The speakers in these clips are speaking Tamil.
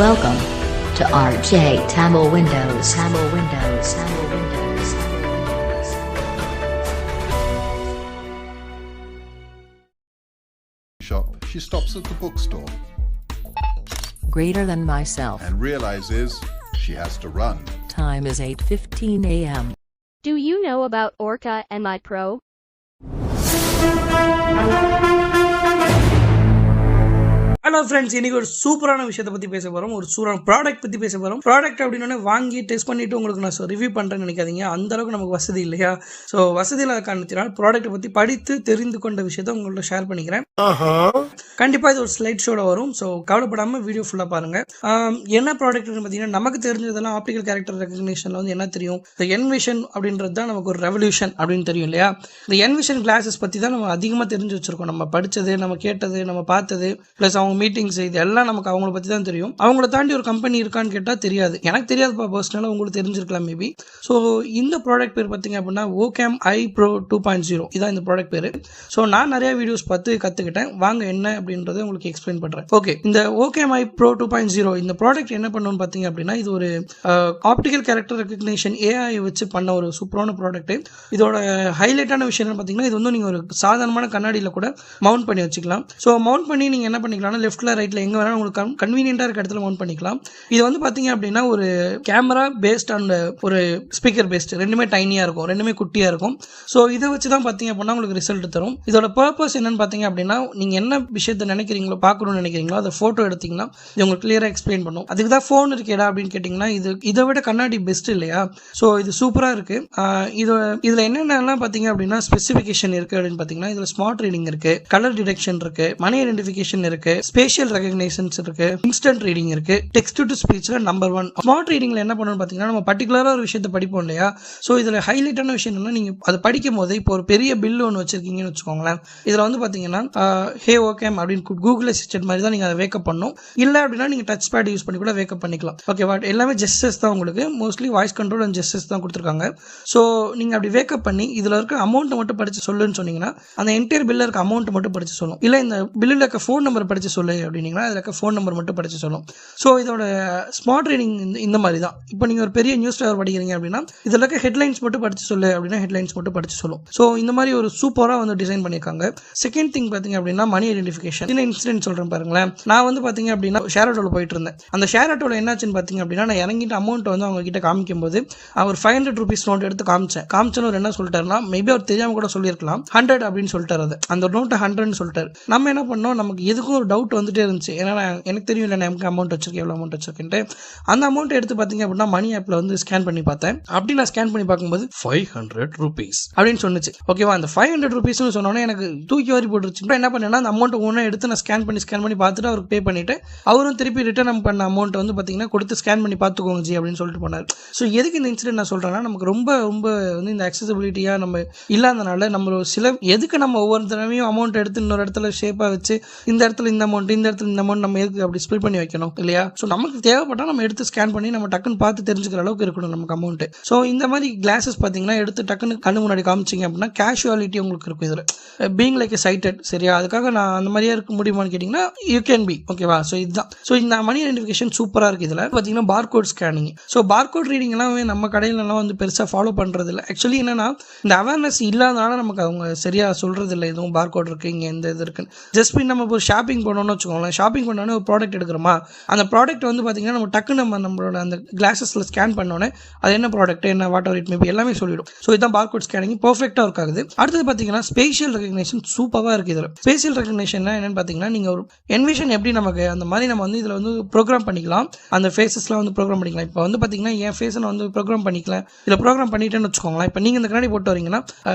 Welcome to RJ Tamil Windows. Tamil Windows. Tamil Windows. Shop, she stops at the bookstore Greater than myself. and realizes she has to run. Time is 8:15 a.m. Do you know about OrCam MyEye Pro? Hello friends, இன்னைக்கு ஒரு சூப்பரான விஷயத்தை பற்றி பேச போகிறோம். ஒரு சூப்பரான ப்ராடக்ட் பற்றி பேச போகிறோம். ப்ராடக்ட் அப்படின்னு வாங்கி டெஸ்ட் பண்ணிவிட்டு உங்களுக்கு நான் ரிவ்யூ பண்ணுறேன்னு நினைக்காதீங்க. அந்தளவுக்கு நமக்கு வசதி இல்லையா? ஸோ வசதி இல்லாத காரணத்தினால் ப்ராடக்ட்டை பற்றி படித்து தெரிந்து கொண்ட விஷயத்தை உங்கள்ட்ட ஷேர் பண்ணிக்கிறேன். கண்டிப்பாக இது ஒரு ஸ்லைட் ஷோவில் வரும். ஸோ கவலைப்படாமல் வீடியோ ஃபுல்லாக பாருங்கள். என்ன ப்ராடக்ட்னு பார்த்தீங்கன்னா, நமக்கு தெரிஞ்சதெல்லாம் ஆப்டிக்கல் கேரக்டர் ரெகக்னிஷனில் வந்து என்ன தெரியும்? இந்த என்விஷன் அப்படின்றது தான் நமக்கு ஒரு ரெவல்யூஷன் அப்படின்னு தெரியும் இல்லையா? இந்த என்விஷன் கிளாஸஸ் பற்றி தான் நம்ம அதிகமாக தெரிஞ்சு வச்சுருக்கோம். நம்ம படித்தது, நம்ம கேட்டது, நம்ம பார்த்தது, ப்ளஸ் அவங்க மீட்டிங்ஸ், இது எல்லாம் நமக்கு அவங்கள பற்றி தான் தெரியும். அவங்கள தாண்டி ஒரு கம்பெனி இருக்கான்னு கேட்டால் தெரியாது. எனக்கு தெரியாதுப்பா, பர்சனலாக உங்களுக்கு தெரிஞ்சிருக்கலாம் மேபி. ஸோ இந்த ப்ராடக்ட் பேர் பார்த்தீங்க அப்படின்னா OrCam MyEye Pro 2.0 இதான் இந்த ப்ராடக்ட் பேர். ஸோ நான் நிறைய வீடியோஸ் பார்த்து கற்றுக்கிட்டேன். வாங்க என்ன அப்படின்றத உங்களுக்கு எக்ஸ்பிளைன் பண்ணுறேன். ஓகே, இந்த OrCam MyEye Pro 2.0 இந்த ப்ராடக்ட் என்ன பண்ணணும்னு பார்த்தீங்க அப்படின்னா, இது ஒரு ஆப்டிக்கல் கேரக்டர் ரெகக்னிஷன் AI வச்சு பண்ண ஒரு சூப்பரான ப்ராடக்ட். இதோட ஹைலைட்டான விஷயம் என்ன பார்த்தீங்கன்னா, இது வந்து நீங்கள் ஒரு சாதாரணமான கண்ணாடியில் கூட மவுண்ட் பண்ணி வச்சுக்கலாம். ஸோ மவுண்ட் பண்ணி நீங்கள் என்ன பண்ணிக்கலாம்னா, லெஃப்ட்டில் ரைட்டில் எங்கே வேணாலும் உங்களுக்கு கன்வீனியன்ட்டாக இருக்க இடத்துல மவுண்ட் பண்ணிக்கலாம். இது வந்து பார்த்தீங்க அப்படின்னா, ஒரு கேமரா பேஸ்ட் அண்ட் ஒரு ஸ்பீக்கர் பேஸ்ட், ரெண்டுமே டைனியாக இருக்கும், ரெண்டுமே குட்டியாக இருக்கும். ஸோ இதை வச்சு தான் பார்த்தீங்க அப்படின்னா உங்களுக்கு ரிசல்ட் தரும். இதோட பர்பஸ் என்னன்னு பார்த்தீங்க அப்படின்னா, நீங்கள் என்ன விஷயத்தை நினைக்கிறீங்களோ, பார்க்கணும்னு நினைக்கிறீங்களோ, அதை ஃபோட்டோ எடுத்தீங்கன்னா இது உங்களுக்கு கிளியராக எக்ஸ்பிளைன் பண்ணும். அதுக்கு தான் ஃபோன் இருக்கேடா அப்படின்னு கேட்டிங்கன்னா, இதை விட கண்ணாடி பெஸ்ட் இல்லையா? ஸோ இது சூப்பராக இருக்குது. இதில் என்னென்னலாம் பார்த்தீங்க அப்படின்னா, ஸ்பெசிஃபிகேஷன் இருக்குது அப்படின்னு பார்த்தீங்கன்னா, இதில் ஸ்மார்ட் ரீடிங் இருக்குது, கலர் டிடெக்ஷன் இருக்குது, மணி ஐடென்டிஃபிகேஷன் இருக்குது, ஸ்பேஷியல் ரெகக்னிஷன்ஸ் இருக்கு, இன்ஸ்டன்ட் ரீடிங் இருக்கு, டெக்ஸ்ட் டு ஸ்பீச்ல நம்பர் 1. ஸ்மார்ட் ரீடிங்ல என்ன பண்ணணும்னு பார்த்தீங்கன்னா, நம்ம பர்டிகுலராக ஒரு விஷயத்தை படிப்போம் இல்லையா? ஸோ இதில் ஹைலைட்டான விஷயம் என்னன்னா, நீங்கள் அதை படிக்கும் போது இப்போ ஒரு பெரிய பில் ஒன்று வச்சிருக்கீங்கன்னு வச்சுக்கோங்களேன். இதில் வந்து பார்த்தீங்கன்னா ஹே OrCam அப்படின்னு கூகுள் அசிஸ்டன்ட் மாதிரி தான் நீங்கள் அதை வேக்கப் பண்ணணும். இல்லை அப்படின்னா நீங்கள் டச் பேட் யூஸ் பண்ணி கூட வேக்கப் பண்ணிக்கலாம். ஓகேவா? எல்லாமே ஜெஸ்டர்ஸ் தான், உங்களுக்கு mostly voice control and gestures தான் கொடுத்துருக்காங்க. ஸோ நீங்கள் அப்படி வேக்கப் பண்ணி இதில் இருக்க அமௌண்ட்டை மட்டும் படித்து சொல்லுன்னு சொன்னீங்கன்னா, அந்த என்டையர் பில்லில் இருக்க அமௌண்ட் மட்டும் படித்து சொல்லும். இல்லை இந்த பில்லில் இருக்க ஃபோன் நம்பர் படித்து சொல்லு அப்படின்னீங்கன்னா, அதில் இருக்க ஃபோன் நம்பர் மட்டும் படித்து சொல்லும். ஸோ இதோட ஸ்மார்ட் ரீடிங் இந்த மாதிரி தான். இப்போ நீங்கள் ஒரு பெரிய நியூஸ் பேப்பர் படிக்கிறீங்க அப்படின்னா, இதில் இருக்க ஹெட்லைன்ஸ் மட்டும் படித்து சொல்லு அப்படின்னா ஹெட்லைன்ஸ் மட்டும் படித்து சொல்லும். ஸோ இந்த மாதிரி ஒரு சூப்பராக வந்து டிசைன் பண்ணியிருக்காங்க. செகண்ட் திங் பார்த்தீங்க அப்படின்னா, மணி ஐடென்டிஃபிகேஷன். சின்ன இன்சிடென்ட் சொல்கிறேன் பாருங்களேன். நான் வந்து பார்த்தீங்க அப்படின்னா ஷேர் ஆட்டோவில் போயிட்டு இருந்தேன். அந்த ஷேர் ஆட்டோவில் என்னாச்சுன்னு பார்த்தீங்க அப்படின்னா, நான் இறங்கிட்டு அமௌண்ட் வந்து அவங்க கிட்ட காமிக்கும் போது அவர் 500 rupees நோட் எடுத்து காமிச்சேன்னு அவர் என்ன சொல்லிட்டாருன்னா, மேபி அவர் தெரியாமல் கூட சொல்லியிருக்கலாம், 100 அப்படின்னு சொல்லிட்டாரு. அது அந்த நோட்டை 100ன்னு சொல்லிட்டாரு. நம்ம என்ன பண்ணோம், நமக்கு எதுக்கும் ஒரு டவுட் வந்துட்டே இருந்துச்சு. ஏன்னா எனக்கு தெரியும் இல்லை நான் அமௌண்ட் வச்சிருக்கேன், எவ்வளோ அமௌண்ட் வச்சிருக்கேன்ட்டு. அந்த அமௌண்ட் எடுத்து பார்த்தீங்க அப்படின்னா மணி ஆப்பில் வந்து ஸ்கேன் பண்ணி பார்த்தேன். அப்படி நான் ஸ்கேன் பண்ணி பார்க்கும்போது 500 rupees அப்படின்னு சொன்னிச்சு. ஓகேவா? அந்த 500 rupeesனு சொன்னோன்னே எனக்கு தூக்கி வாரி போட்டுருச்சு. என்ன பண்ணேன்னா, அந்த அமௌண்ட் ஒன்று எடுத்து நான் ஸ்கேன் பண்ணி பார்த்துட்டு அவருக்கு பே பண்ணிட்டு, அவரும் திருப்பி ரிட்டர்ன் பண்ண அமௌண்ட் வந்து பார்த்தீங்கன்னா கொடுத்து ஸ்கேன் பண்ணி பார்த்துக்கோங்க ஜி அப்படின்னு சொல்லிட்டு போனார். ஸோ எதுக்கு இந்த இன்சிடென்ட் நான் சொல்கிறேன்னா, நமக்கு ரொம்ப ரொம்ப வந்து இந்த அக்சசிபிலிட்டியாக நம்ம இல்லாதனால நம்ம எதுக்கு நம்ம ஒவ்வொரு தடவையும் அமௌண்ட் எடுத்து இன்னொரு இடத்துல ஷேப்பாக வச்சு இந்த இடத்துல இந்த அமௌண்ட், இந்த இடத்துல இந்த அமௌண்ட் நம்ம எதுக்கு அப்படி ஸ்பில் பண்ணி வைக்கணும் இல்லையா? ஸோ நமக்கு தேவைப்பட்டால் நம்ம எடுத்து ஸ்கேன் பண்ணி நம்ம டக்குன்னு பார்த்து தெரிஞ்சுக்கிற அளவுக்கு இருக்கணும் நமக்கு அமௌண்ட். ஸோ இந்த மாதிரி கிளாஸஸ் பார்த்தீங்கன்னா எடுத்து டக்குன்னு கண்ணு முன்னாடி காமிச்சிங்க அப்படின்னா கேஷுவாலிட்டி உங்களுக்கு இருக்கும். இதில் பீங் லைக் சைட்டட், சரியா? அதுக்காக நான் அந்த மாதிரியே இருக்க முடியுமான்னு கேட்டிங்கன்னா, யூ கேன் பி. ஓகேவா? ஸோ இதுதான். ஸோ இந்த மணி ஐடென்டிஃபிகேஷன் சூப்பராக இருக்குது. இதில் பார்த்தீங்கன்னா barcode scanning. So barcode reading எல்லாம் நம்ம கடையிலலாம் வந்து பெருசாக ஃபாலோ பண்ணுறது இல்லை. ஆக்சுவலி என்னன்னா, இந்த அவேர்னஸ் இல்லாதனால நமக்கு அவங்க சரியாக சொல்கிறது இல்லை. எதுவும் பார்கோட் இருக்குது, இங்கே எந்த இது இருக்குன்னு. ஜஸ்ட் நம்ம ஒரு ஷாப்பிங் பண்ணணும்னு வச்சுக்கோங்களேன். ஷாப்பிங் பண்ணோன்னே ஒரு ப்ராடக்ட் எடுக்கிறோமா, அந்த ப்ராடக்ட் வந்து பார்த்தீங்கன்னா நம்ம டக்கு நம்மளோட அந்த கிளாஸஸில் ஸ்கேன் பண்ணோன்னே அது என்ன ப்ராடக்ட், என்ன வாட் எவர் இட் மேபி எல்லாமே சொல்லிடும். ஸோ இதுதான் பார்கோட் ஸ்கேனிங், பர்ஃபெக்டாக ஒர்க் ஆகுது. அடுத்தது பார்த்தீங்கன்னா ஸ்பேஷியல் ரெகக்னிஷன் சூப்பராக இருக்குது. இதில் ஸ்பேஷியல் ரெகக்னிஷன் என்னன்னு பார்த்தீங்கன்னா, நீங்கள் ஒரு என்விஷன் எப்படி நமக்கு அந்த மாதிரி நம்ம வந்து இதில் வந்து ப்ரோக்ராம் பண்ணிக்கலாம். அந்த ஃபேஸஸ்லாம் வந்து ப்ரோக்ராம் பண்ணிக்கலாம். இப்போ வந்து பார்த்தீங்கன்னா என் ஃபேஸை நான் வந்து ப்ரோக்ராம் பண்ணிக்கலாம். இதில் ப்ரோக்ராம் பண்ணிட்டேன்னு வச்சுக்கோங்களேன். இப்போ நீங்கள் இந்த கண்ணாடி போட்டு வரீங்கன்னா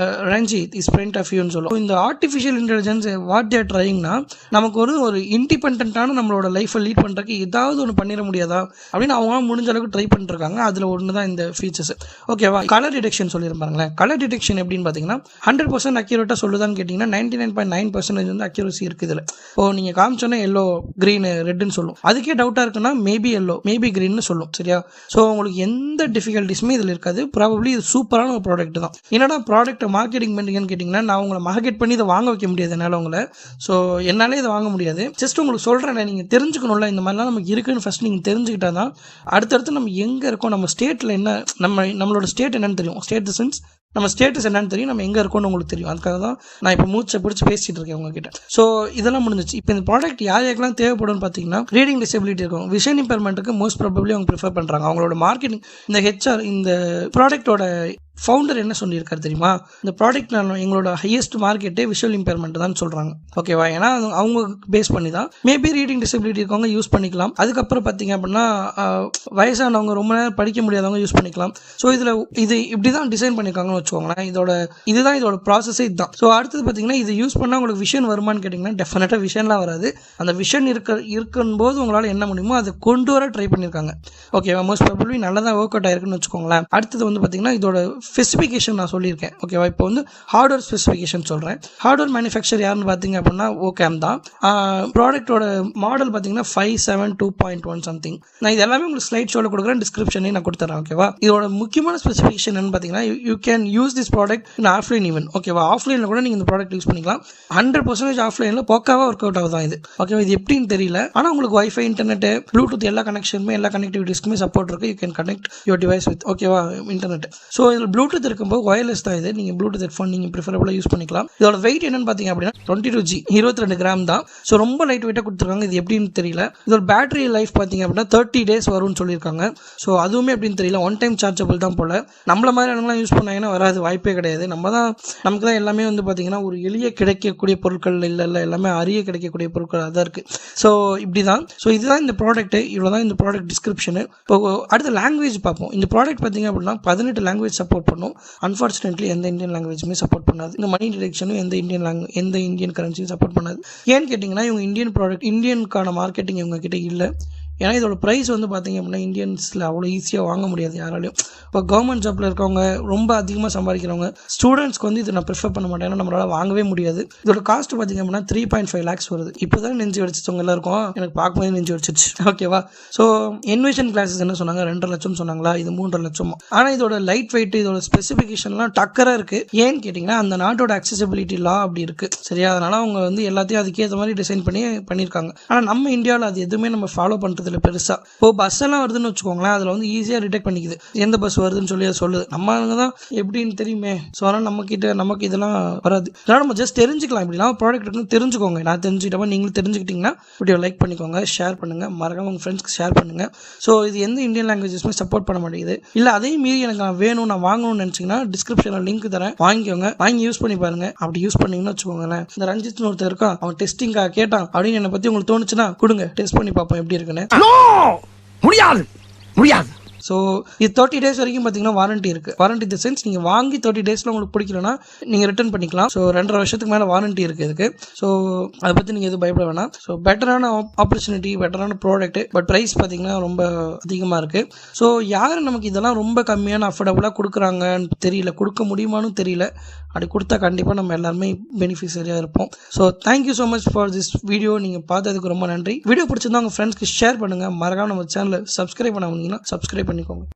ரஞ்சித் இஸ் ஃப்ரண்ட் ஆஃப் யூன்னு சொல்லும். இந்த ஆர்டிஃபிஷியல் இன்டெலிஜென்ஸ் வாட் தேர் ட்ரையிங்னா, நமக்கு ஒரு இண்டிபெண்டான நம்மளோட லைஃப்பை லீட் பண்ணுறதுக்கு ஏதாவது ஒன்று பண்ணிட முடியாதா அப்படின்னு அவங்க முடிஞ்ச அளவுக்கு ட்ரை பண்ணிருக்காங்க. அதில் ஒன்று தான் இந்த ஃபீச்சர்ஸ். ஓகேவா? கலர் டிடெக்ஷன் சொல்லியிருப்பாங்களேன். கலர் டிடெக்ஷன் எப்படின்னு பார்த்தீங்கன்னா 100% அக்யூரேட்டாக சொல்லுதான்னு கேட்டிங்கன்னா 99.9% வந்து அக்யூரசி இருக்குது இதில். இப்போ நீங்கள் காமிச்சோன்னா எல்லோ, க்ரீனு, ரெட்டுன்னு சொல்லும். அதுக்கே டவுட்டாக இருக்குன்னா மேபி எல்லோ, மேபி க்ரீன்னு சொல்லும். சரியா? ஸோ உங்களுக்கு எந்த டிஃபிகல்ட்டிஸுமே இதில் இருக்காது. ப்ராபப்ளி இது சூப்பரான ஒரு ப்ராடக்ட் தான். என்னடா ப்ராடக்ட்டை மார்க்கெட்டிங் பண்ணுறீங்கன்னு கேட்டிங்கன்னா, நான் உங்களை மார்க்கெட் பண்ணி இதை வாங்க வைக்க முடியாது என்னால் உங்களை. ஸோ என்னாலே இதை வாங்க முடியாது. ஜஸ்ட் உங்களுக்கு சொல்கிறேன், நீங்கள் தெரிஞ்சுக்கணும்ல இந்த மாதிரிலாம் நமக்கு இருக்குன்னு ஃபஸ்ட் நீங்கள் தெரிஞ்சுக்கிட்டா தான் அடுத்தடுத்து நம்ம எங்கே இருக்கோம், நம்ம ஸ்டேட்டில் என்ன, நம்மளோட ஸ்டேட் என்னன்னு தெரியும். ஸ்டேட் சென்ஸ் நம்ம ஸ்டேட்டஸ் என்னன்னு தெரியும், நம்ம எங்கே இருக்கோம்னு உங்களுக்கு தெரியும். அதுக்காக தான் நான் இப்போ மூச்சை பிடிச்சி பேசிகிட்டு இருக்கேன் உங்ககிட்ட. ஸோ இதெல்லாம் முடிஞ்சிச்சு. இப்போ இந்த ப்ராடக்ட் யாருக்கெல்லாம் தேவைப்படும்னு பார்த்தீங்கன்னா, ரீடிங் டிசபிலிட்டி இருக்கும், விஷன் இம்பேர்மெண்ட்டுக்கு மோஸ்ட் ப்ராபப்ளி அவங்க ப்ரிஃபர் பண்ணுறாங்க. அவங்களோட மார்க்கெட்டிங் இந்த ஹெச்ஆர் இந்த ப்ராடக்ட்டோட ஃபவுண்டர் என்ன சொல்லியிருக்காரு தெரியுமா, இந்த ப்ராடக்ட் எங்களோட ஹையஸ்ட் மார்க்கெட்டே விஷுவல் இம்பேர்மெண்ட் தான் சொல்கிறாங்க. ஓகேவா, ஏன்னா அவங்க பேஸ் பண்ணி தான் மேபி ரீடிங் டிசபிலிட்டி இருக்கவங்க யூஸ் பண்ணிக்கலாம். அதுக்கப்புறம் பார்த்தீங்க அப்படின்னா வயசானவங்க ரொம்ப நேரம் படிக்க முடியாதவங்க யூஸ் பண்ணிக்கலாம். ஸோ இது இப்படி தான் டிசைன் பண்ணியிருக்காங்கன்னு வச்சுக்கோங்களேன். இதுதான் இதோட ப்ராசஸே இதுதான். ஸோ அடுத்தது பார்த்தீங்கன்னா இது யூஸ் பண்ணால் உங்களுக்கு விஷன் வருமானு கேட்டிங்கன்னா டெஃபினட்டாக விஷன்லாம் வராது. அந்த விஷன் இருக்கும்போது உங்களால் என்ன முடியுமோ அதை கொண்டு வர ட்ரை பண்ணியிருக்காங்க. ஓகேவா, மோஸ்ட் ப்ராபப்ளி நல்லா தான் ஒர்க் அவுட் ஆயிருக்குன்னு வச்சுக்கோங்களேன். அடுத்தது வந்து பார்த்தீங்கன்னா இதோட ஸ்பெசிஃபிகேஷன் நான் சொல்லியிருக்கேன். ஓகேவா, இப்போ வந்து ஹார்ட்வேர் ஸ்பெசிஃபிகேஷன் சொல்கிறேன். ஹார்ட்வேர் மேனுஃபேக்சர் யாருன்னு பார்த்தீங்க அப்படின்னா OrCam தான். ப்ராடக்ட்டோட மாடல் பார்த்தீங்கன்னா 572.1 சம்திங். நான் இது எல்லாமே உங்களுக்கு ஸ்லைட் ஷோவில் கொடுக்குறேன், டிஸ்கிரிப்ஷன்லேயும் நான் கொடுத்துறேன். ஓகேவா, இதோட முக்கியமான ஸ்பெசிஃபிகேஷன் என்னன்னு பார்த்தீங்கன்னா, you can use this product in offline even. ஓகேவா, ஆஃப்லைனில் கூட நீங்கள் இந்த ப்ராடக்ட் யூஸ் பண்ணிக்கலாம். 100% ஆஃப்லைனில் பக்காவாக ஒர்க் அவுட் ஆகுதான் இது. ஓகேவா, இது எப்படின்னு தெரியல, ஆனால் உங்களுக்கு வைஃபை, இன்டர்நெட், ப்ளூடூத் எல்லா கனெக்ஷனுமே எல்லா கனெக்டிவிட்டிஸ்க்குமே சப்போர்ட் இருக்குது. You can connect your device with ஓகேவா இன்டர்நெட். ஸோ இதில் ப்ளூடூத் இருக்கும்போது ஒயர்லெஸ் தான் இது. நீங்கள் ப்ளூடூத் ஹெட்ஃபோன் நீங்கள் ப்ரிஃபரபிளாக யூஸ் பண்ணிக்கலாம். இதோட வெயிட் என்னன்னு பார்த்தீங்க அப்படின்னா 22G 22 கிராம் தான். ஸோ ரொம்ப லைட் வெயிட்டாக கொடுத்துருக்காங்க. இது எப்படின்னு தெரியல. இதோட பேட்டரி லைஃப் பார்த்தீங்க அப்படின்னா 30 days வரும்னு சொல்லியிருக்காங்க. ஸோ அதுவுமே எப்படின்னு தெரியல, ஒன் டைம் சார்ஜபிள் தான் போல. நம்மள மாதிரி இடங்கள்லாம் யூஸ் பண்ணாங்கன்னா வராது, வாய்ப்பே கிடையாது. நமக்கு தான் எல்லாமே வந்து பார்த்தீங்கன்னா ஒரு எளிய கிடைக்கக்கூடிய பொருட்கள் இல்லை எல்லாமே அரிய கிடைக்கக்கூடிய பொருட்கள் அதான் இருக்குது. ஸோ இப்படி தான். ஸோ இதுதான் இந்த ப்ராடக்ட்டு, இவ்வளோ தான் இந்த ப்ராடக்ட் டிஸ்கிரிப்ஷனு. இப்போ அடுத்த லாங்குவேஜ் பார்ப்போம். இந்த ப்ராடக்ட் பார்த்தீங்க அப்படின்னா 18 லாங்குவேஜ் சப்போர்ட் பண்ணும். அன்ஃபார்ச்சுனேட்லி எந்த இந்தியன் லாங்குவேஜுமே சப்போர்ட் பண்ணாது. இந்த மணி டிடெக்ஷனும் எந்த இந்தியன் கரன்சியும் சப்போர்ட் பண்ணாது. ஏன்னு கேட்டிங்கன்னா இவங்க இந்தியன் ப்ராடக்ட், இந்தியனுக்கான மார்க்கெட்டிங் இவங்க கிட்ட இல்லை. ஏன்னா இதோட ப்ரைஸ் வந்து பார்த்தீங்க அப்படின்னா இந்தியன்ஸில் அவ்வளோ ஈஸியாக வாங்க முடியாது யாராலையும். இப்போ கவர்மெண்ட் ஜாப்பில் இருக்கவங்க, ரொம்ப அதிகமாக சம்பாதிக்கிறவங்க, ஸ்டூடெண்ட்ஸ்க்கு வந்து இதை நான் ப்ரிஃபர் பண்ண மாட்டேன், ஏன்னா நம்மளால் வாங்கவே முடியாது. இதோட காஸ்ட் பார்த்தீங்க அப்படின்னா 3.5 lakhs வருது. இப்போ தான் நெஞ்சு வடிச்சவங்க எல்லாருக்கும், எனக்கு பார்க்கும்போது நெஞ்சு வடிச்சிச்சு. ஓகேவா, ஸோ இன்வெஷன் கிளாஸஸ் என்ன சொன்னாங்க, 2.5 லட்சம் சொன்னாங்களா, இது 3.5 லட்சம். ஆனால் இதோட லைட் வெயிட், இதோட ஸ்பெசிஃபிகேஷன்லாம் டக்கராக இருக்குது. ஏன்னு கேட்டிங்கன்னா அந்த நாட்டோட அக்சசிபிலிட்டி லா அப்படி இருக்குது. சரியா, அதனால் அவங்க வந்து எல்லாத்தையும் அதுக்கேற்ற மாதிரி டிசைன் பண்ணியிருக்காங்க. ஆனால் நம்ம இந்தியாவில் அது எதுவுமே நம்ம ஃபாலோ பண்ணுறது பெருசா. இப்போ பஸ் எல்லாம் வருதுன்னு வச்சுக்கோங்களேன், அதுல வந்து ஈஸியா டிடெக்ட் பண்ணிக்குது எந்த பஸ் வருதுன்னு சொல்லி அது சொல்லுது. நம்ம தான் எப்படின்னு தெரியுமே. ஸோ ஆனால் நமக்கு இதெல்லாம் வராது. அதனால நம்ம ஜஸ்ட் தெரிஞ்சுக்கலாம். இப்படிலாம் ப்ராடக்ட் இருக்குன்னு தெரிஞ்சுக்கோங்க. நான் தெரிஞ்சுக்கிட்டப்ப நீங்களும் தெரிஞ்சுக்கிட்டீங்கன்னா வீடியோ லைக் பண்ணிக்கோங்க, ஷேர் பண்ணுங்க, மறக்காம உங்க ஃப்ரெண்ட்ஸ்க்கு ஷேர் பண்ணுங்க. ஸோ இது எந்த இந்தியன் லாங்குவேஜஸ்மே சப்போர்ட் பண்ண மாட்டேங்குது. இல்லை அதையும் மீறி எனக்கு நான் வேணும், நான் வாங்கணும்னு நினைச்சீங்கன்னா டிஸ்கிரிப்ஷனில் லிங்க் தரேன், வாங்கிக்கோங்க. வாங்கி யூஸ் பண்ணி பாருங்க. அப்படி யூஸ் பண்ணீங்கன்னு வச்சுக்கோங்களேன், இந்த ரஞ்சித்னு ஒருத்தர் இருக்கான், அவன் டெஸ்டிங்காக கேட்டான் அப்படின்னு என்னை பற்றி உங்களுக்கு தோணுச்சுன்னா கொடுங்க, டெஸ்ட் பண்ணி பார்ப்போம் எப்படி இருக்குன்னு. முடியாது. ஸோ இது 30 days வரைக்கும் பார்த்தீங்கன்னா வாரண்டி இருக்குது. வாரண்டி தி சென்ஸ் நீங்கள் வாங்கி 30 daysல உங்களுக்கு பிடிக்கலன்னா நீங்கள் ரிட்டர்ன் பண்ணிக்கலாம். ஸோ 2.5 வருஷத்துக்கு மேலே வாரண்டி இருக்குது இதுக்கு. ஸோ அதை பற்றி நீங்கள் எதுவும் பயப்பட வேணாம். ஸோ பெட்டரான ஆப்பர்ச்சுனிட்டி, பெட்டரான ப்ராடக்ட். பட் ப்ரைஸ் பார்த்தீங்கன்னா ரொம்ப அதிகமாக இருக்குது. ஸோ யார் நமக்கு இதெல்லாம் ரொம்ப கம்மியான அஃபோர்டபுளாக கொடுக்குறாங்கன்னு தெரியல, கொடுக்க முடியுமான்னு தெரியல. அப்படி கொடுத்தா கண்டிப்பாக நம்ம எல்லாருமே பெனிஃபிஷரியாக இருப்போம். So thank you so much for this video. நீங்கள் பார்த்ததுக்கு ரொம்ப நன்றி. வீடியோ பிடிச்சிருந்தா உங்கள் ஃப்ரெண்ட்ஸ்க்கு ஷேர் பண்ணுங்கள். மறக்காம நம்ம சேனலை சப்ஸ்கிரைப் பண்ண முடியுங்கன்னா சப்ஸ்கிரைப் பண்ணிக்கோங்க.